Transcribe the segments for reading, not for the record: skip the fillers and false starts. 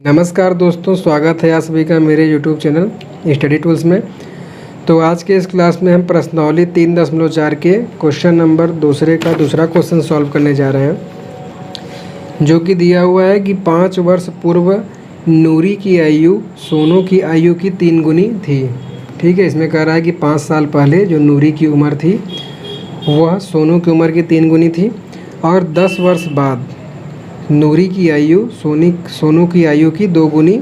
नमस्कार दोस्तों, स्वागत है आप सभी का मेरे YouTube चैनल स्टडी टूल्स में। तो आज के इस क्लास में हम प्रश्नावली 3.4 के क्वेश्चन नंबर दूसरा क्वेश्चन सॉल्व करने जा रहे हैं, जो कि दिया हुआ है कि 5 वर्ष पूर्व नूरी की आयु सोनू की आयु की 3 गुनी थी। ठीक है, इसमें कह रहा है कि 5 साल पहले जो नूरी की उम्र थी वह सोनू की उम्र की 3 गुनी थी, और 10 वर्ष बाद नूरी की आयु सोनू की आयु की 2 गुनी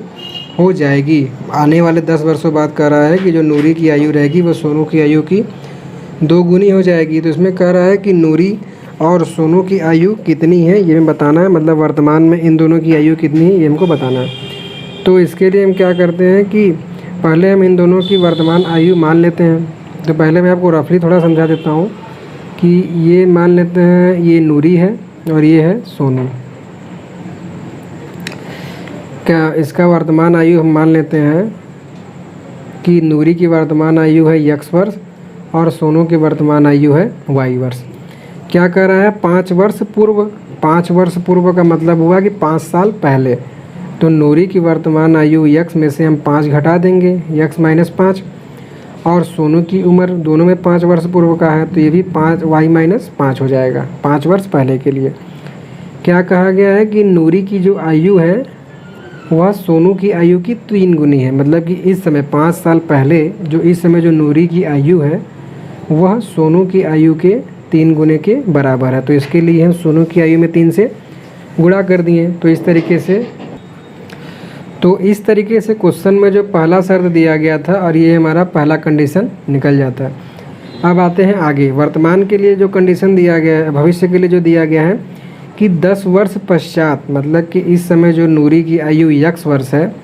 हो जाएगी। आने वाले 10 वर्षों बाद कह रहा है कि जो नूरी की आयु रहेगी वह सोनू की आयु की 2 गुनी हो जाएगी। तो इसमें कह रहा है कि नूरी और सोनू की आयु कितनी है ये हमें बताना है, मतलब वर्तमान में इन दोनों की आयु कितनी है ये हमको बताना है। तो इसके लिए हम क्या करते हैं कि पहले हम इन दोनों की वर्तमान आयु मान लेते हैं। तो पहले मैं आपको रफली थोड़ा समझा देता हूँ कि ये मान लेते हैं ये नूरी है और ये है सोनू। क्या इसका वर्तमान आयु हम मान लेते हैं कि नूरी की वर्तमान आयु है x वर्ष और सोनू की वर्तमान आयु है y वर्ष। क्या कह रहा है 5 वर्ष पूर्व। 5 वर्ष पूर्व का मतलब हुआ कि 5 साल पहले। तो नूरी की वर्तमान आयु x में से हम 5 घटा देंगे, x - 5, और सोनू की उम्र दोनों में 5 वर्ष पूर्व का है तो ये भी 5y - 5 हो जाएगा 5 वर्ष पहले के लिए। क्या कहा गया है कि नूरी की जो आयु है वह सोनू की आयु की 3 गुनी है, मतलब कि इस समय 5 साल पहले इस समय जो नूरी की आयु है वह सोनू की आयु के 3 गुने के बराबर है। तो इसके लिए हम सोनू की आयु में 3 से गुणा कर दिए। तो इस तरीके से क्वेश्चन में जो पहला शर्त दिया गया था और ये हमारा पहला कंडीशन निकल जाता है। अब आते हैं आगे। वर्तमान के लिए जो कंडीशन दिया गया है, भविष्य के लिए जो दिया गया है कि 10 वर्ष पश्चात, मतलब कि इस समय जो नूरी की आयु x वर्ष है,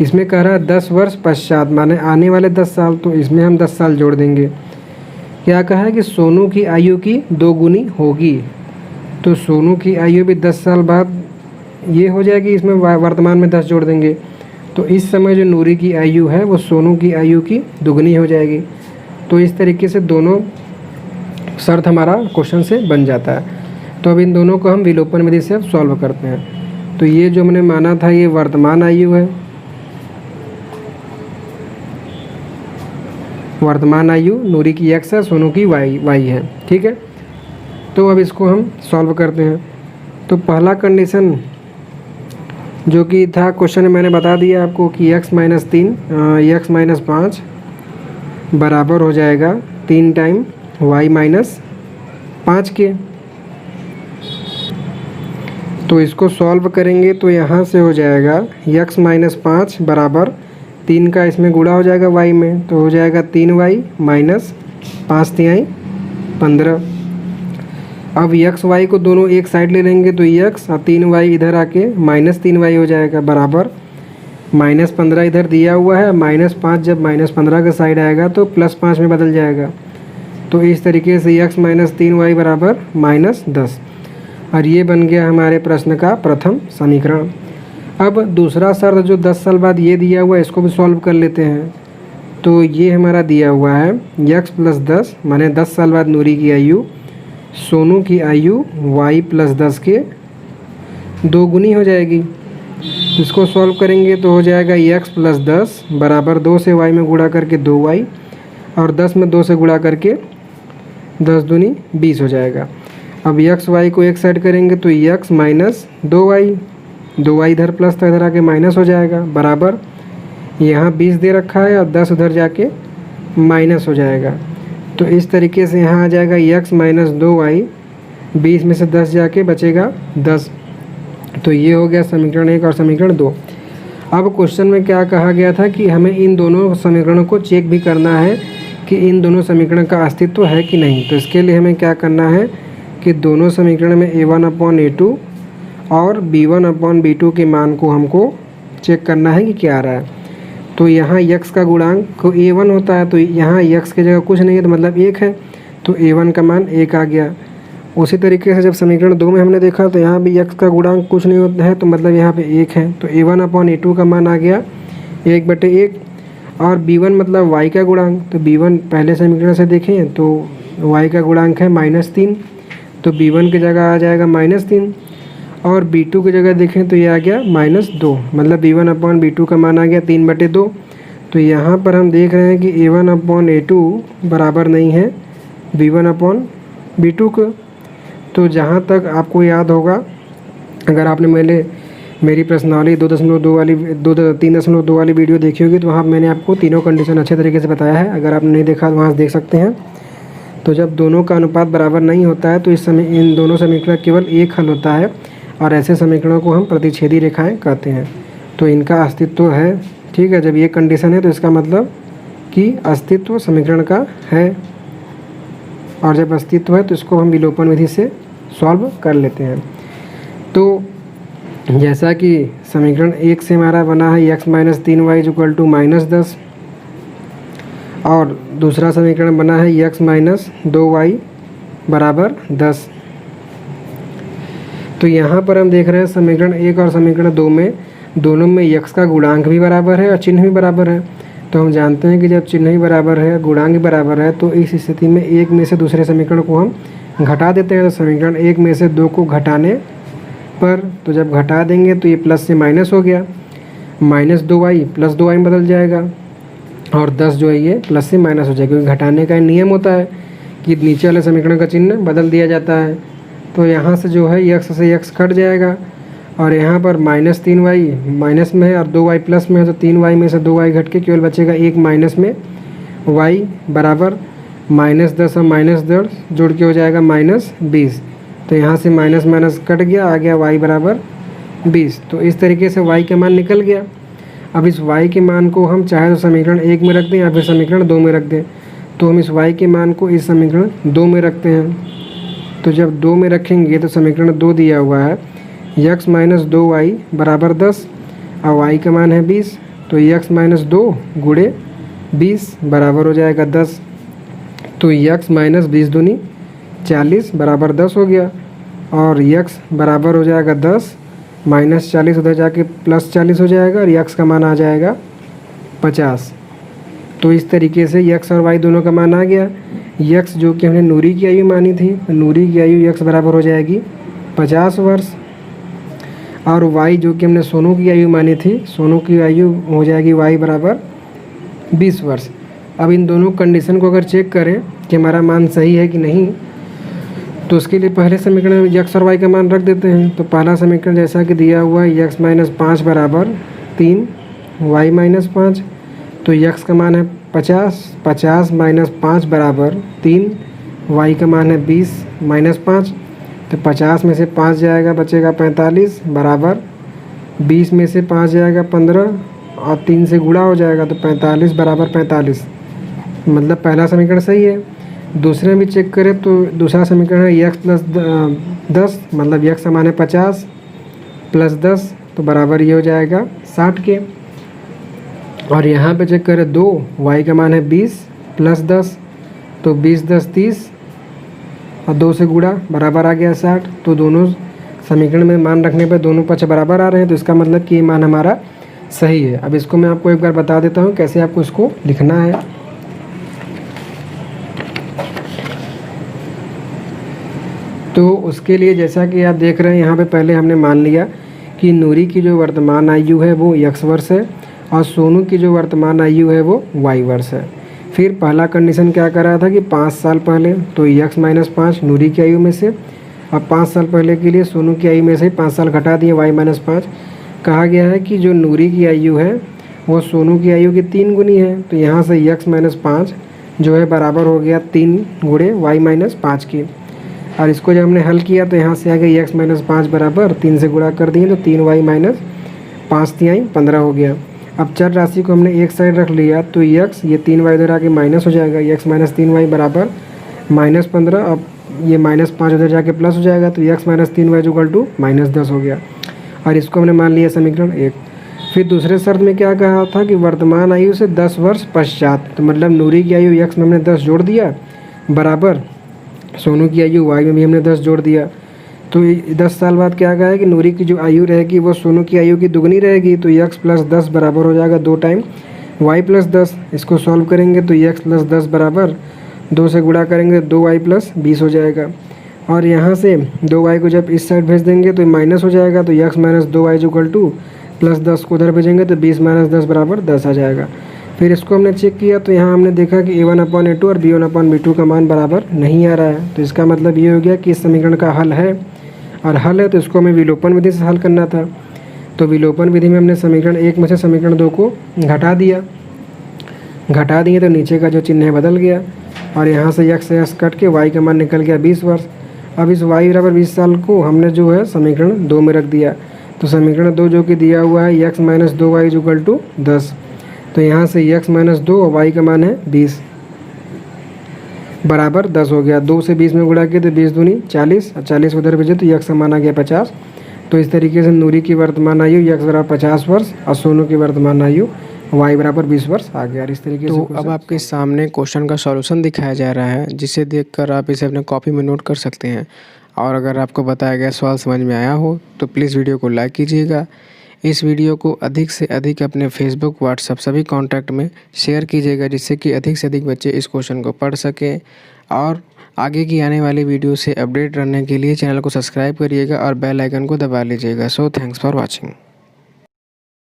इसमें कह रहा है 10 वर्ष पश्चात माने आने वाले 10 साल, तो इसमें हम 10 साल जोड़ देंगे। क्या कहा है कि सोनू की आयु की 2 गुनी होगी। तो सोनू की आयु भी 10 साल बाद ये हो जाएगी, इसमें वर्तमान में 10 जोड़ देंगे। तो इस समय जो नूरी की आयु है वो सोनू की आयु की दुगनी हो जाएगी। तो इस तरीके से दोनों शर्त हमारा क्वेश्चन से बन जाता है। तो अब इन दोनों को हम विलोपन विधि से अब सॉल्व करते हैं। तो ये जो हमने माना था ये वर्तमान आयु है, वर्तमान आयु नूरी की x है, सोनू की y है। ठीक है, तो अब इसको हम सॉल्व करते हैं। तो पहला कंडीशन जो कि था क्वेश्चन में मैंने बता दिया आपको कि x - 5 बराबर हो जाएगा 3 टाइम y - 5 के। तो इसको सॉल्व करेंगे तो यहाँ से हो जाएगा x - 5 बराबर 3 का इसमें गुणा हो जाएगा y में, तो हो जाएगा 3y - 5 तिहाई 15। अब x y को दोनों एक साइड ले लेंगे तो x और 3y इधर आके -3y हो जाएगा बराबर -15 इधर दिया हुआ है, -5 जब -15 का साइड आएगा तो +5 में बदल जाएगा। तो इस तरीके से x - 3y बराबर -10, और ये बन गया हमारे प्रश्न का प्रथम समीकरण। अब दूसरा शर्त जो 10 साल बाद ये दिया हुआ है इसको भी सॉल्व कर लेते हैं। तो ये हमारा दिया हुआ है x + 10 माने 10 साल बाद नूरी की आयु सोनू की आयु y + 10 के 2 गुनी हो जाएगी। इसको सॉल्व करेंगे तो हो जाएगा x + 10 बराबर 2 से y में गुणा करके 2y, और 10 में 2 से गुणा करके 10 दूनी 20 हो जाएगा। अब x y को एक साइड करेंगे तो x - 2y इधर प्लस था इधर आके माइनस हो जाएगा बराबर यहाँ 20 दे रखा है और 10 उधर जाके माइनस हो जाएगा। तो इस तरीके से यहाँ आ जाएगा x - 2y, 20 में से 10 जाके बचेगा 10। तो ये हो गया समीकरण 1 और समीकरण 2। अब क्वेश्चन में क्या कहा गया था कि हमें इन दोनों समीकरणों को चेक भी करना है कि इन दोनों समीकरण का अस्तित्व है कि नहीं। तो इसके लिए हमें क्या करना है कि दोनों समीकरण में a1/a2 और b1/b2 के मान को हमको चेक करना है कि क्या आ रहा है। तो यहाँ x का गुणांक को a1 होता है, तो यहाँ x की जगह कुछ नहीं है तो मतलब 1 है, तो a1 का मान 1 आ गया। उसी तरीके से जब समीकरण 2 में हमने देखा तो यहाँ भी x का गुणांक कुछ नहीं होता है तो मतलब यहाँ पे 1 है, तो a1/a2 का मान आ गया 1/1। और b1 मतलब y का गुणांक, तो b1 पहले समीकरण से देखें तो y का गुणांक है -3, तो b1 की जगह आ जाएगा -3। और B2 की जगह देखें तो ये आ गया -2, मतलब B1/B2 का मान आ गया 3/2। तो यहाँ पर हम देख रहे हैं कि A1/A2 बराबर नहीं है B1/B2 को। तो जहाँ तक आपको याद होगा, अगर आपने मेरी प्रश्नावली 3.2 वाली वीडियो देखी होगी तो वहाँ मैंने आपको तीनों कंडीशन अच्छे तरीके से बताया है। अगर आपने नहीं देखा तो वहाँ से देख सकते हैं। तो जब दोनों का अनुपात बराबर नहीं होता है तो इन दोनों समीकरण केवल एक हल होता है, और ऐसे समीकरणों को हम प्रतिच्छेदी रेखाएं कहते हैं। तो इनका अस्तित्व है, ठीक है। जब ये कंडीशन है तो इसका मतलब कि अस्तित्व समीकरण का है, और जब अस्तित्व है तो इसको हम विलोपन विधि से सॉल्व कर लेते हैं। तो जैसा कि समीकरण 1 से हमारा बना है x - 3y = -10, और दूसरा समीकरण बना है x - 2y = 10। तो यहाँ पर हम देख रहे हैं समीकरण 1 और समीकरण 2 में दोनों में x का गुणांक भी बराबर है और चिन्ह भी बराबर है। तो हम जानते हैं कि जब चिन्ह ही बराबर है, गुणांक भी बराबर है, तो इस स्थिति में एक में से दूसरे समीकरण को हम घटा देते हैं। तो समीकरण 1 में से 2 को घटाने पर, तो जब घटा देंगे तो ये प्लस से माइनस हो गया, -2y + 2y में बदल जाएगा, और 10 जो है ये प्लस से माइनस हो जाएगा, क्योंकि घटाने का नियम होता है कि नीचे वाले समीकरण का चिन्ह बदल दिया जाता है। तो यहाँ से जो है x से x कट जाएगा, और यहाँ पर -3y माइनस में है और 2y प्लस में है, तो 3y में से 2y घट के केवल बचेगा एक माइनस में, y बराबर -10 और -10 जोड़ के हो जाएगा -20। तो यहाँ से माइनस माइनस कट गया, आ गया y बराबर 20। तो इस तरीके से y का मान निकल गया। अब इस y के मान को हम चाहे तो समीकरण 1 में रख दें या फिर समीकरण 2 में रख दें। तो हम इस y के मान को इस समीकरण 2 में रखते हैं। तो जब 2 में रखेंगे तो समीकरण 2 दिया हुआ है x - 2y = 10, और y का मान है 20। तो x - 2 × 20 बराबर हो जाएगा 10। तो x - 20 दूनी 40 बराबर 10 हो गया, और x बराबर हो जाएगा 10 -40 उधर जाके +40 हो जाएगा, और x का मान आ जाएगा 50। तो इस तरीके से x और y दोनों का मान आ गया। x जो कि हमने नूरी की आयु मानी थी, तो नूरी की आयु x बराबर हो जाएगी 50 वर्ष, और y जो कि हमने सोनू की आयु मानी थी, सोनू की आयु हो जाएगी y बराबर 20 वर्ष। अब इन दोनों कंडीशन को अगर चेक करें कि हमारा मान सही है कि नहीं, तो उसके लिए पहले समीकरण में x और y का मान रख देते हैं। तो पहला समीकरण जैसा कि दिया हुआ है x - 5 = 3, y - 5। तो x का मान है 50, 50 - 5 = 3, y का मान है 20 - 5। तो 50 में से 5 जाएगा, बचेगा 45 बराबर 20 में से 5 जाएगा 15, और 3 से गुणा हो जाएगा, तो 45 बराबर 45। मतलब पहला समीकरण सही है। दूसरे में चेक करें तो दूसरा समीकरण है x + 10, मतलब x का मान है 50 + 10, तो बराबर ये हो जाएगा 60 के। और यहाँ पे चेक करें 2, y का मान है 20 + 10, तो 20 × 10 = 30, और 2 से गुणा बराबर आ गया 60। तो दोनों समीकरण में मान रखने पर दोनों पक्ष बराबर आ रहे हैं, तो इसका मतलब कि ये मान हमारा सही है। अब इसको मैं आपको एक बार बता देता हूँ कैसे आपको इसको लिखना है। तो उसके लिए जैसा कि आप देख रहे हैं यहाँ पे पहले हमने मान लिया कि नूरी की जो वर्तमान आयु है वो x वर्ष है, और सोनू की जो वर्तमान आयु है वो y वर्ष है। फिर पहला कंडीशन क्या कर रहा था कि 5 साल पहले, तो x - 5 नूरी की आयु में से, अब 5 साल पहले के लिए सोनू की आयु में से 5 साल घटा दिए, y - 5। कहा गया है कि जो नूरी की आयु है वो सोनू की आयु की 3 गुनी है। तो यहाँ से x - 5 जो है बराबर हो गया 3 × y - 5 की। और इसको जब हमने हल किया तो यहाँ से आ गया x - 5 बराबर 3 से गुणा कर दिए, तो 3y - 5 × 15 हो गया। अब चर राशि को हमने एक साइड रख लिया, तो x ये 3y उधर आके माइनस हो जाएगा, x - 3y बराबर -15। अब ये -5 उधर जाके प्लस हो जाएगा, तो x - 3y = -10 हो गया। और इसको हमने मान लिया समीकरण 1। फिर दूसरे शर्त में क्या कहा था कि वर्तमान आयु से 10 वर्ष पश्चात, तो मतलब नूरी की आयु x में हमने 10 जोड़ दिया बराबर सोनू की आयु y में भी हमने 10 जोड़ दिया। तो 10 साल बाद क्या कहा है कि नूरी की जो आयु रहेगी वो सोनू की आयु की दुगनी रहेगी। तो x + 10 बराबर हो जाएगा 2 टाइम y + 10। इसको सॉल्व करेंगे तो x + 10 बराबर 2 से गुणा करेंगे 2y + 20 हो जाएगा। और यहाँ से 2y को जब इस साइड भेज देंगे तो माइनस हो जाएगा, तो x minus 2y equal two plus 10 को उधर भेजेंगे तो 20 माइनस 10 बराबर 10 आ जाएगा। फिर इसको हमने चेक किया तो यहाँ हमने देखा कि a1/a2 और b1/b2 का मान बराबर नहीं आ रहा है। तो इसका मतलब ये हो गया कि इस समीकरण का हल है, और हल है तो इसको हमें विलोपन विधि से हल करना था। तो विलोपन विधि में हमने समीकरण 1 में से समीकरण 2 को घटा दिए तो नीचे का जो चिन्ह है बदल गया, और यहाँ से x से x कट के y का मान निकल गया 20 वर्ष। अब इस y बराबर 20 साल को हमने जो है समीकरण 2 में रख दिया। तो समीकरण 2 जो कि दिया हुआ है x minus 2y equal to 10, तो यहाँ से x माइनस 2 और y का मान है 20 बराबर 10 हो गया। 2 से 20 में गुणा किया तो 20 दूनी 40, और 40 उधर भेजे तो x का मान आ गया 50। तो इस तरीके से नूरी की वर्तमान आयु x बराबर 50 वर्ष और सोनू की वर्तमान आयु y बराबर 20 वर्ष आ गया। इस तरीके से तो अब आपके सामने क्वेश्चन का सॉल्यूशन दिखाया जा रहा है, जिसे देखकर आप इसे अपने कॉपी में नोट कर सकते हैं। और अगर आपको बताया गया सवाल समझ में आया हो तो प्लीज़ वीडियो को लाइक कीजिएगा। इस वीडियो को अधिक से अधिक अपने फेसबुक, व्हाट्सएप सभी कॉन्टैक्ट में शेयर कीजिएगा, जिससे कि अधिक से अधिक बच्चे इस क्वेश्चन को पढ़ सकें। और आगे की आने वाली वीडियो से अपडेट रहने के लिए चैनल को सब्सक्राइब करिएगा और बेल आइकन को दबा लीजिएगा। So thanks for watching.